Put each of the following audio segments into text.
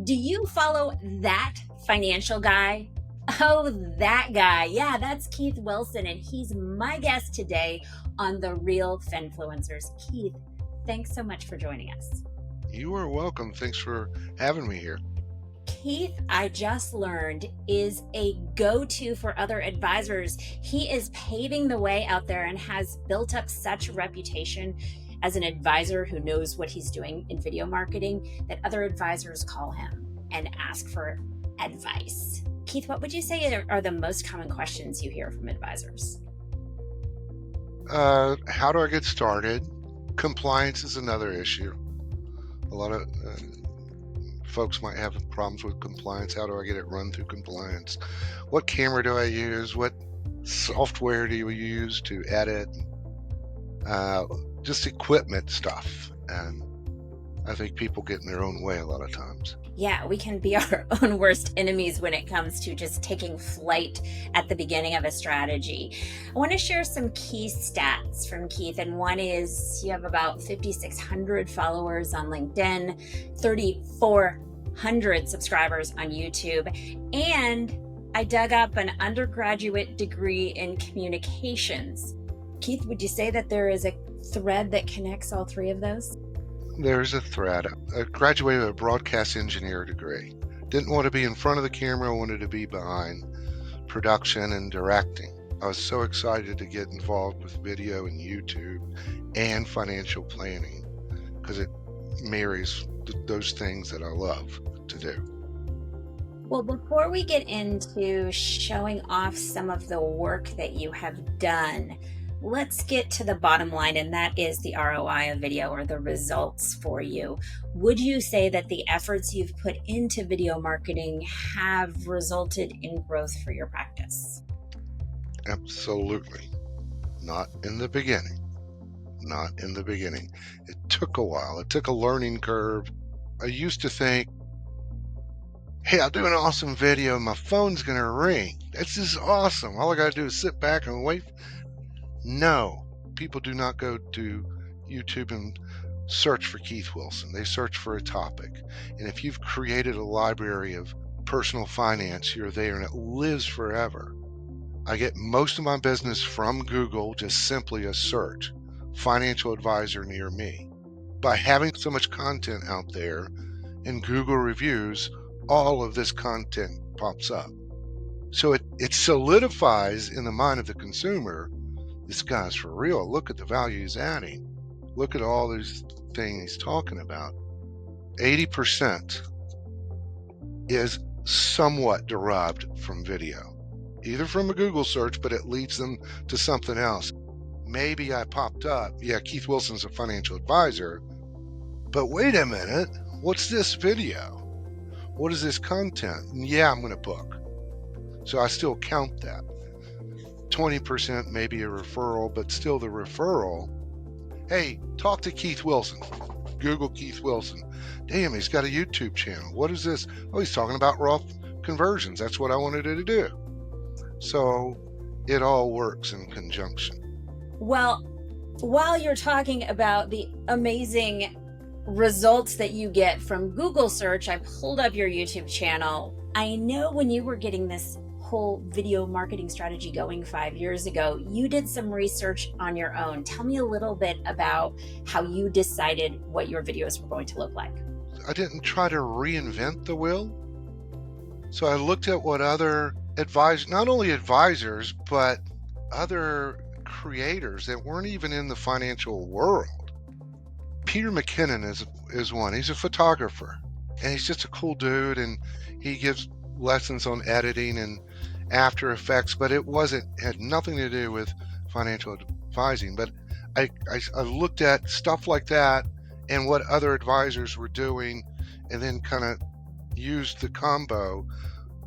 Do you follow that financial guy? Oh, that guy. Yeah, that's Keith Wilson, and he's my guest today on The Real Finfluencers. Keith, thanks so much for joining us. You are welcome. Thanks for having me here. Keith, I just learned, is a go-to for other advisors. He is paving the way out there and has built up such a reputation as an advisor who knows what he's doing in video marketing that other advisors call him and ask for advice. Keith, what would you say are the most common questions you hear from advisors? How do I get started? Compliance is another issue. A lot of folks might have problems with compliance. How do I get it run through compliance? What camera do I use? What software do you use to edit? Just equipment stuff. And I think people get in their own way a lot of times. Yeah, we can be our own worst enemies when it comes to just taking flight at the beginning of a strategy. I want to share some key stats from Keith, and one is you have about 5,600 followers on LinkedIn, 3,400 subscribers on YouTube, and I dug up an undergraduate degree in communications. Keith, would you say that there is a thread that connects all three of those? There's a thread. I graduated with a broadcast engineer degree. Didn't want to be in front of the camera, I wanted to be behind production and directing. I was so excited to get involved with video and YouTube and financial planning because it marries those things that I love to do. Well, before we get into showing off some of the work that you have done, let's get to the bottom line, and that is the ROI of video, or the results for you. Would you say that the efforts you've put into video marketing have resulted in growth for your practice? Absolutely. Not in the beginning. Not in the beginning. It took a while. It took a learning curve. I used to think, hey, I'll do an awesome video. My phone's going to ring. This is awesome. All I got to do is sit back and wait. No, people do not go to YouTube and search for Keith Wilson. They search for a topic. And if you've created a library of personal finance, you're there and it lives forever. I get most of my business from Google, just simply a search, financial advisor near me. By having so much content out there and Google reviews, all of this content pops up. So it solidifies in the mind of the consumer, this guy's for real. Look at the value he's adding. Look at all these things he's talking about. 80% is somewhat derived from video, either from a Google search, but it leads them to something else. Maybe I popped up, yeah, Keith Wilson's a financial advisor, but wait a minute, what's this video? What is this content? Yeah, I'm going to book. So I still count that. 20% maybe a referral, but still the referral. Hey, talk to Keith Wilson. Google Keith Wilson. Damn, he's got a YouTube channel. What is this? Oh, he's talking about Roth conversions. That's what I wanted to do. So it all works in conjunction. Well, while you're talking about the amazing results that you get from Google search, I pulled up your YouTube channel. I know when you were getting this whole video marketing strategy going 5 years ago, you did some research on your own. Tell me a little bit about how you decided what your videos were going to look like. I didn't try to reinvent the wheel. So I looked at what other advisors, not only advisors, but other creators that weren't even in the financial world. Peter McKinnon is one. He's a photographer and he's just a cool dude, and he gives lessons on editing and After Effects, but it had nothing to do with financial advising. But I looked at stuff like that and what other advisors were doing, and then kind of used the combo.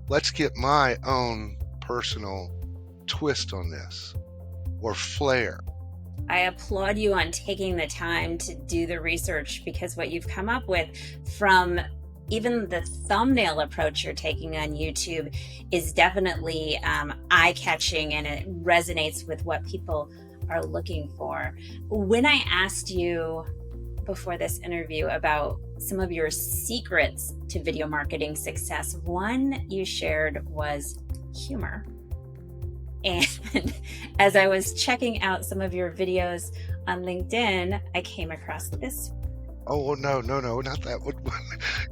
Let's get my own personal twist on this, or flair. I applaud you on taking the time to do the research, because what you've come up with, from even the thumbnail approach you're taking on YouTube, is definitely eye-catching, and it resonates with what people are looking for. When I asked you before this interview about some of your secrets to video marketing success. One you shared was humor. And as I was checking out some of your videos on LinkedIn, I came across this. Oh, no, not that one.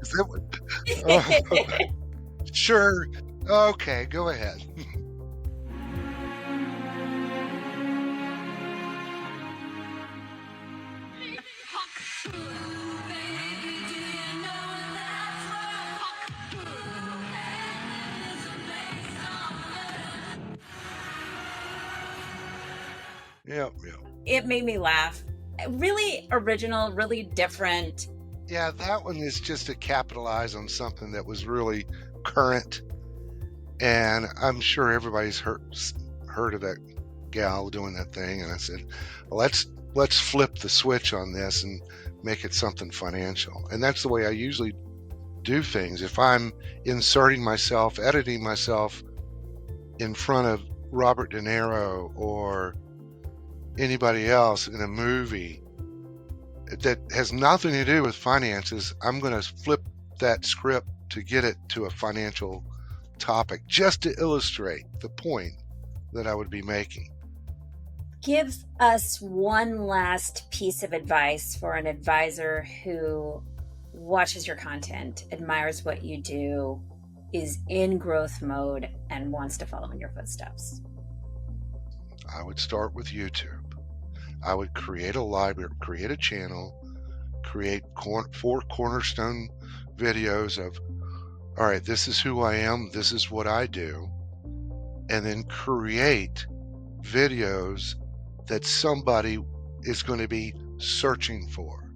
Is that one? Oh, sure. Okay, go ahead. Yep. It made me laugh. Really original, really different. Yeah, that one is just to capitalize on something that was really current. And I'm sure everybody's heard of that gal doing that thing. And I said, well, let's flip the switch on this and make it something financial. And that's the way I usually do things. If I'm inserting myself, editing myself in front of Robert De Niro or anybody else in a movie that has nothing to do with finances, I'm going to flip that script to get it to a financial topic just to illustrate the point that I would be making. Give us one last piece of advice for an advisor who watches your content, admires what you do, is in growth mode, and wants to follow in your footsteps. I would start with YouTube. I would create a library, create a channel, create 4 cornerstone videos of, all right, this is who I am, this is what I do, and then create videos that somebody is going to be searching for.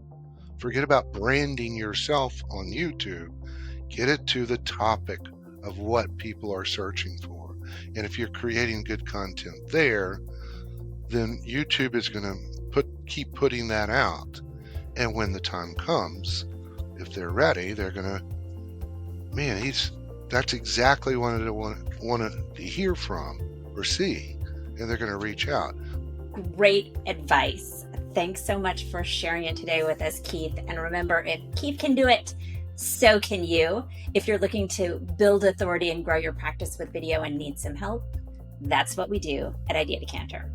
Forget about branding yourself on YouTube. Get it to the topic of what people are searching for. And if you're creating good content there, then YouTube is going to keep putting that out. And when the time comes, if they're ready, they're going to, man, that's exactly what I want to hear from or see. And they're going to reach out. Great advice. Thanks so much for sharing it today with us, Keith. And remember, if Keith can do it, so can you. If you're looking to build authority and grow your practice with video and need some help, that's what we do at Idea Decanter.